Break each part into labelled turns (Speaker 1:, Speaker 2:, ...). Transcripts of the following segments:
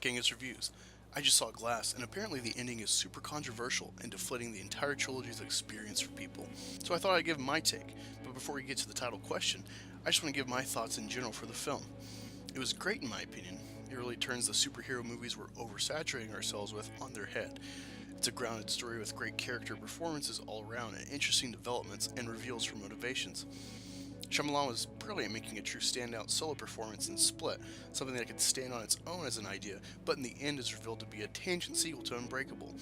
Speaker 1: like Angus reviews. I just saw Glass, and apparently the ending is super controversial and deflating the entire trilogy's experience for people. So I thought I'd give my take. But before we get to the title question, I just want to give my thoughts in general for the film. It was great in my opinion. It really turns the superhero movies we're oversaturating ourselves with on their head. It's a grounded story with great character performances all around and interesting developments and reveals for motivations. Shyamalan was brilliant making a true standout solo performance in Split, something that could stand on its own as an idea, but in the end is revealed to be a tangent sequel to Unbreakable.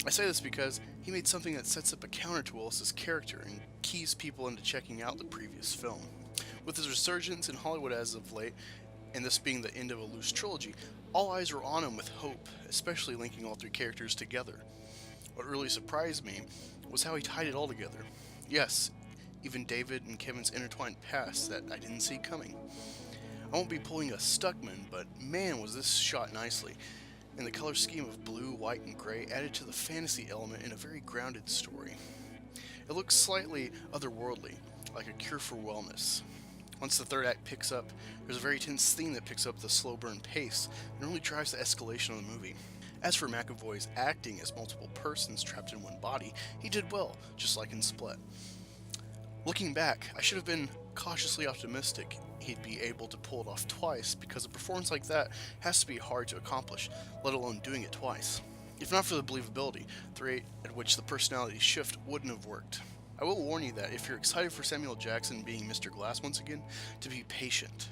Speaker 1: I say this because he made something that sets up a counter to Willis's character and keys people into checking out the previous film. With his resurgence in Hollywood as of late, and this being the end of a loose trilogy, all eyes were on him with hope, especially linking all three characters together. What really surprised me was how he tied it all together. Yes, even David and Kevin's intertwined past that I didn't see coming. I won't be pulling a Stuckman, but man was this shot nicely, and the color scheme of blue, white, and gray added to the fantasy element in a very grounded story. It looks slightly otherworldly, like a cure for wellness. Once the third act picks up, there's a very tense theme that picks up the slow burn pace and really drives the escalation of the movie. As for McAvoy's acting as multiple persons trapped in one body, he did well, just like in Split. Looking back, I should have been cautiously optimistic he'd be able to pull it off twice, because a performance like that has to be hard to accomplish, let alone doing it twice. If not for the believability, the rate at which the personality shift wouldn't have worked. I will warn you that if you're excited for Samuel Jackson being Mr. Glass once again, to be patient.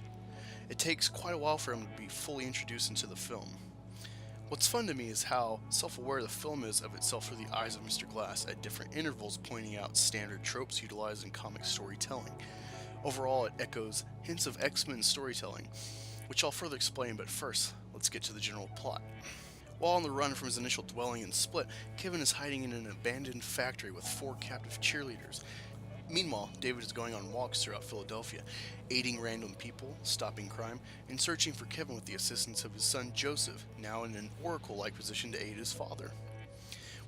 Speaker 1: It takes quite a while for him to be fully introduced into the film. What's fun to me is how self-aware the film is of itself through the eyes of Mr. Glass at different intervals, pointing out standard tropes utilized in comic storytelling. Overall, it echoes hints of X-Men storytelling, which I'll further explain, but first, let's get to the general plot. While on the run from his initial dwelling in Split, Kevin is hiding in an abandoned factory with 4 captive cheerleaders. Meanwhile, David is going on walks throughout Philadelphia, aiding random people, stopping crime, and searching for Kevin with the assistance of his son Joseph, now in an oracle-like position to aid his father.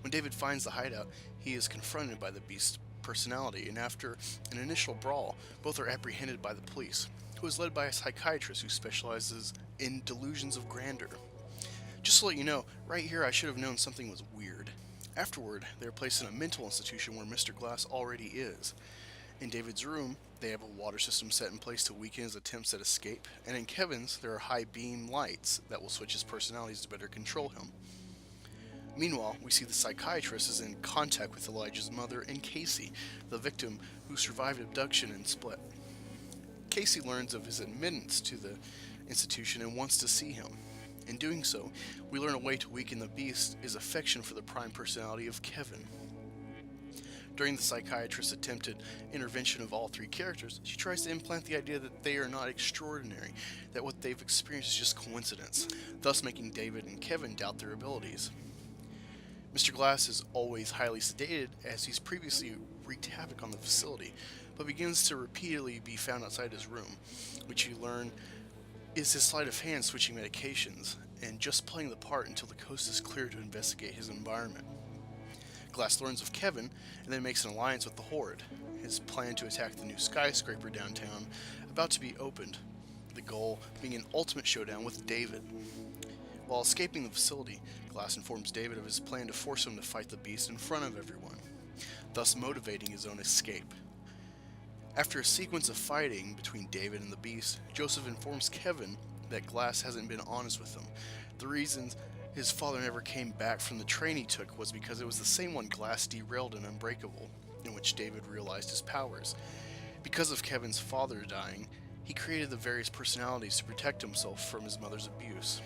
Speaker 1: When David finds the hideout, he is confronted by the Beast's personality, and after an initial brawl, both are apprehended by the police, who is led by a psychiatrist who specializes in delusions of grandeur. Just to let you know, right here I should have known something was weird. Afterward, they are placed in a mental institution where Mr. Glass already is. In David's room, they have a water system set in place to weaken his attempts at escape, and in Kevin's, there are high beam lights that will switch his personalities to better control him. Meanwhile, we see the psychiatrist is in contact with Elijah's mother and Casey, the victim who survived abduction and Split. Casey learns of his admittance to the institution and wants to see him. In doing so, we learn a way to weaken the Beast is affection for the prime personality of Kevin. During the psychiatrist's attempted intervention of all 3 characters, she tries to implant the idea that they are not extraordinary, that what they've experienced is just coincidence, thus making David and Kevin doubt their abilities. Mr. Glass is always highly sedated, as he's previously wreaked havoc on the facility, but begins to repeatedly be found outside his room, which you learn is his sleight of hand switching medications, and just playing the part until the coast is clear to investigate his environment. Glass learns of Kevin, and then makes an alliance with the Horde, his plan to attack the new skyscraper downtown, about to be opened, the goal being an ultimate showdown with David. While escaping the facility, Glass informs David of his plan to force him to fight the Beast in front of everyone, thus motivating his own escape. After a sequence of fighting between David and the Beast, Joseph informs Kevin that Glass hasn't been honest with him. The reasons his father never came back from the train he took was because it was the same one Glass derailed in Unbreakable, in which David realized his powers. Because of Kevin's father dying, he created the various personalities to protect himself from his mother's abuse.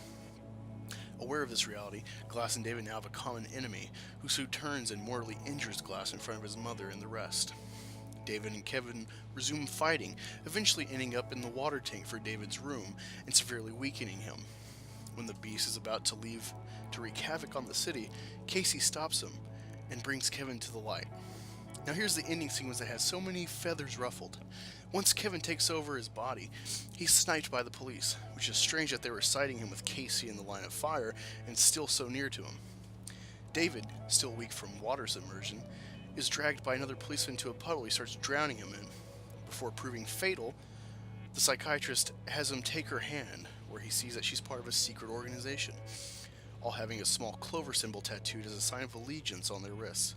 Speaker 1: Aware of this reality, Glass and David now have a common enemy, who soon turns and mortally injures Glass in front of his mother and the rest. David and Kevin resume fighting, eventually ending up in the water tank for David's room and severely weakening him. When the Beast is about to leave to wreak havoc on the city, Casey stops him and brings Kevin to the light. Now here's the ending sequence that has so many feathers ruffled. Once Kevin takes over his body, he's sniped by the police, which is strange that they were sighting him with Casey in the line of fire and still so near to him. David, still weak from water submersion, is dragged by another policeman to a puddle he starts drowning him in. Before proving fatal, the psychiatrist has him take her hand, where he sees that she's part of a secret organization, all having a small clover symbol tattooed as a sign of allegiance on their wrists.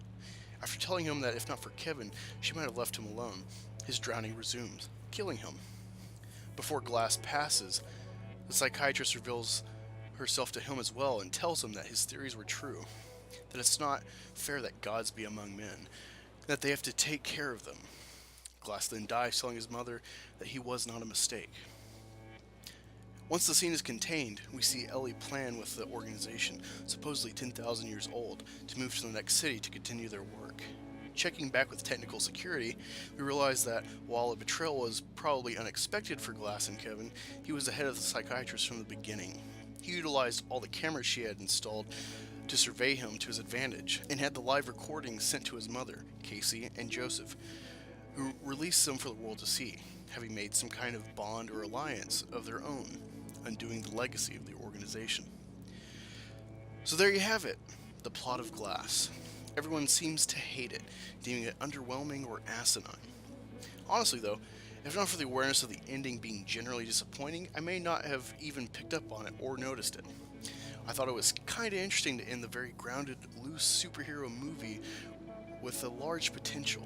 Speaker 1: After telling him that if not for Kevin, she might have left him alone, his drowning resumes, killing him. Before Glass passes, the psychiatrist reveals herself to him as well and tells him that his theories were true, that it's not fair that gods be among men, that they have to take care of them. Glass then dies, telling his mother that he was not a mistake. Once the scene is contained, we see Ellie plan with the organization, supposedly 10,000 years old, to move to the next city to continue their work. Checking back with technical security, we realize that while a betrayal was probably unexpected for Glass and Kevin, he was ahead of the psychiatrist from the beginning. He utilized all the cameras she had installed to survey him to his advantage, and had the live recordings sent to his mother, Casey, and Joseph, who released them for the world to see, having made some kind of bond or alliance of their own, undoing the legacy of the organization. So there you have it, the plot of Glass. Everyone seems to hate it, deeming it underwhelming or asinine. Honestly though, if not for the awareness of the ending being generally disappointing, I may not have even picked up on it or noticed it. I thought it was kinda interesting to end the very grounded, loose superhero movie with a large potential.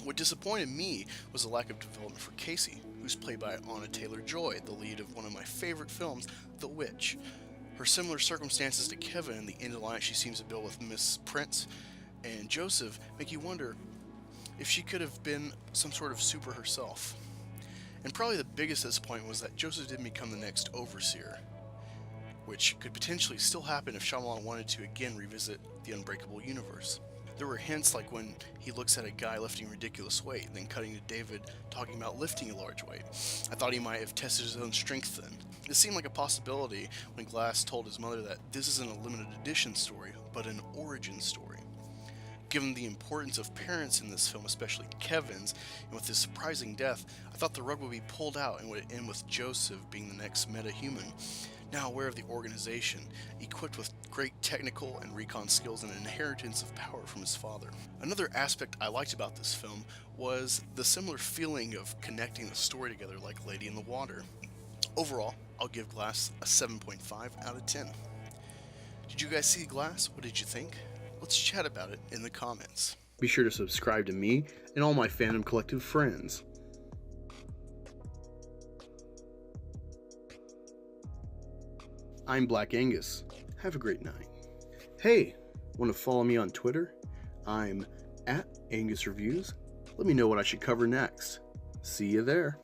Speaker 1: What disappointed me was the lack of development for Casey, who's played by Anna Taylor-Joy, the lead of one of my favorite films, The Witch. Her similar circumstances to Kevin and the end alliance she seems to build with Miss Prince and Joseph make you wonder if she could have been some sort of super herself. And probably the biggest disappointment was that Joseph didn't become the next overseer, which could potentially still happen if Shyamalan wanted to again revisit the Unbreakable universe. There were hints like when he looks at a guy lifting ridiculous weight, then cutting to David talking about lifting a large weight. I thought he might have tested his own strength then. It seemed like a possibility when Glass told his mother that this isn't a limited edition story, but an origin story. Given the importance of parents in this film, especially Kevin's, and with his surprising death, I thought the rug would be pulled out and would end with Joseph being the next meta-human, now aware of the organization, equipped with great technical and recon skills and an inheritance of power from his father. Another aspect I liked about this film was the similar feeling of connecting the story together like Lady in the Water. Overall, I'll give Glass a 7.5 out of 10. Did you guys see Glass? What did you think? Let's chat about it in the comments. Be sure to subscribe to me and all my Fandom Collective friends. I'm Black Angus. Have a great night. Hey, want to follow me on Twitter? I'm @AngusReviews. Let me know what I should cover next. See you there.